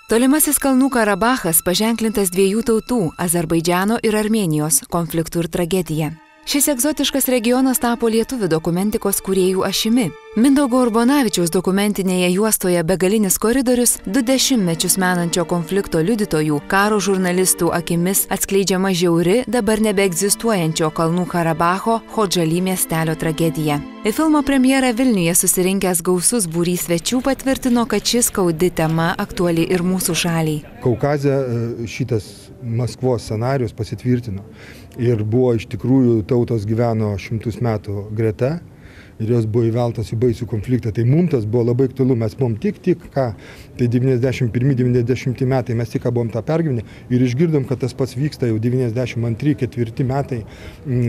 Tolimasis Kalnų Karabachas paženklintas dviejų tautų – Azerbaidžano ir Armėnijos – konfliktų ir tragedija. Šis egzotiškas regionas tapo lietuvių dokumentikos kūrėjų ašimi. Mindaugo Urbonavičiaus dokumentinėje juostoje Begalinis koridorius 20 mečius menančio konflikto liudytojų, karo žurnalistų akimis atskleidžiama žiauri, dabar nebeegzistuojančio Kalnų Karabacho Hodžaly miestelio tragedija. Į filmo premjerą Vilniuje susirinkęs gausus būrys svečių patvirtino, kad šis skaudi tema aktuali ir mūsų šaliai. Kaukaze šitas Maskvos scenarijus pasitvirtino ir buvo iš tikrųjų tautos gyveno šimtus metų greta ir jos buvo įveltos į baisų konfliktą. Tai mums tas buvo labai aktualu, mes buvom tik ką, tai 91-90 metai, mes tik buvom tą pergyvenę ir išgirdom, kad tas pats vyksta jau 92-4 metai,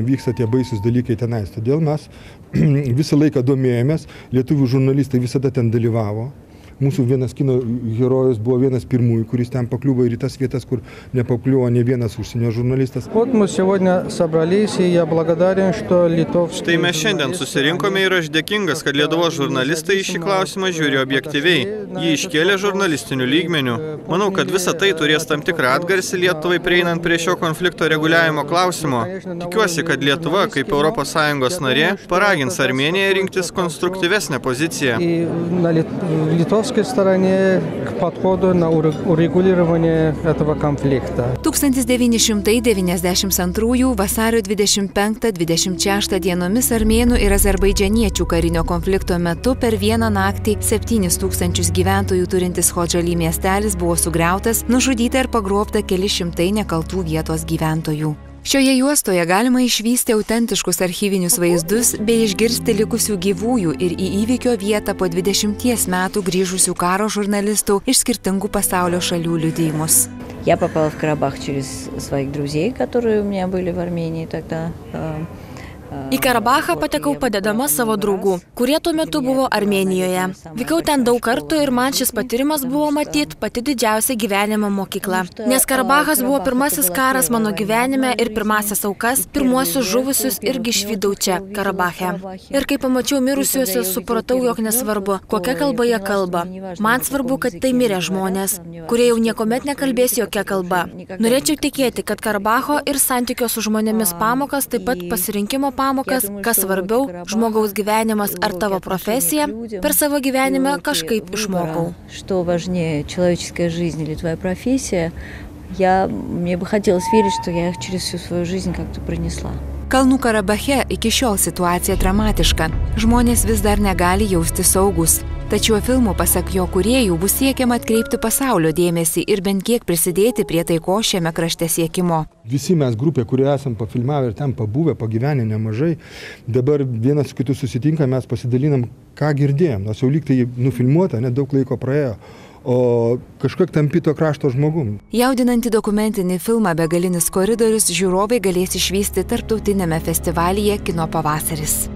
vyksta tie baisūs dalykai tenais. Todėl mes visą laiką domėjomės, lietuvių žurnalistai visada ten dalyvavo. Mūsų vienas kino herojus buvo vienas pirmųjų, kuris ten pakliuvo ir į tas vietas, kur nepakliuvo ne vienas užsienio žurnalistas. Štai mes šiandien susirinkome ir aš dėkingas, kad Lietuvos žurnalistai į šį klausimą žiūri objektyviai. Jį iškėlė žurnalistiniu lygmeniu. Manau, kad visa tai turės tam tikrą atgarsį Lietuvai prieinant prie šio konflikto reguliavimo klausimo. Tikiuosi, kad Lietuva, kaip ES narė, paragins Armėniją rinktis konstruktyvesnę poziciją. Стороне к подходу на урегулирование этого конфликта. 1992 vasario 25-26 dienomis armėnų ir azerbaidžaniečių karinio konflikto metu per vieną naktį 7000 gyventojų turintis Hodžaly miestelis buvo sugriautas, nužudyta ir pagrobta keli šimtai nekaltų vietos gyventojų. Šioje juostoje galima išvysti autentiškus archyvinius vaizdus bei išgirsti likusių gyvųjų ir į įvykio vietą po 20 metų grįžusių karo žurnalistų iš skirtingų pasaulio šalių liudijimus. Я попала в Карабах через своих друзей, которые у меня были в Армении тогда. Į Karabachą patekau padedama savo draugų, kurie tuo metu buvo Armėnijoje. Vykau ten daug kartų ir man šis patyrimas buvo matyti pati didžiausia gyvenimo mokykla. Nes Karabachas buvo pirmasis karas mano gyvenime ir pirmasis aukas, pirmuosius žuvusius irgi išvydau čia, Karabache. Ir kai pamačiau mirusiuosius, supratau, jog nesvarbu, kokia kalba jie kalba. Man svarbu, kad tai mirė žmonės, kurie jau niekuomet nekalbės jokia kalba. Norėčiau tikėti, kad Karabacho ir santykio su žmonėmis pamokas, taip pat pasirinkimo pamokas, kas svarbiau, žmogaus gyvenimas ar tavo profesija, per savo gyvenimą kažkaip išmokau. Что важнее, человеческая жизнь или твоя профессия, мне бы хотелось верить, что я их через всю свою жизнь как-то пронесла. Kalnų Karabache iki šiol situacija dramatiška. Žmonės vis dar negali jausti saugus. Tačiau filmų, pasak jo kūrėjų, bus siekiama atkreipti pasaulio dėmesį ir bent kiek prisidėti prie taikos šiame krašte siekimo. Visi mes grupė, kurie esam pafilmavę ir ten pabuvę, pagyvenę nemažai, dabar vienas su kitu susitinkam, mes pasidalinam, ką girdėjom. Nors jau lyg tai nufilmuota, nedaug laiko praėjo, o kažkiek tampi to krašto žmogum. Jaudinantį dokumentinį filmą Begalinis koridorius žiūrovai galės išvysti tarptautinėme festivalyje Kino pavasaris.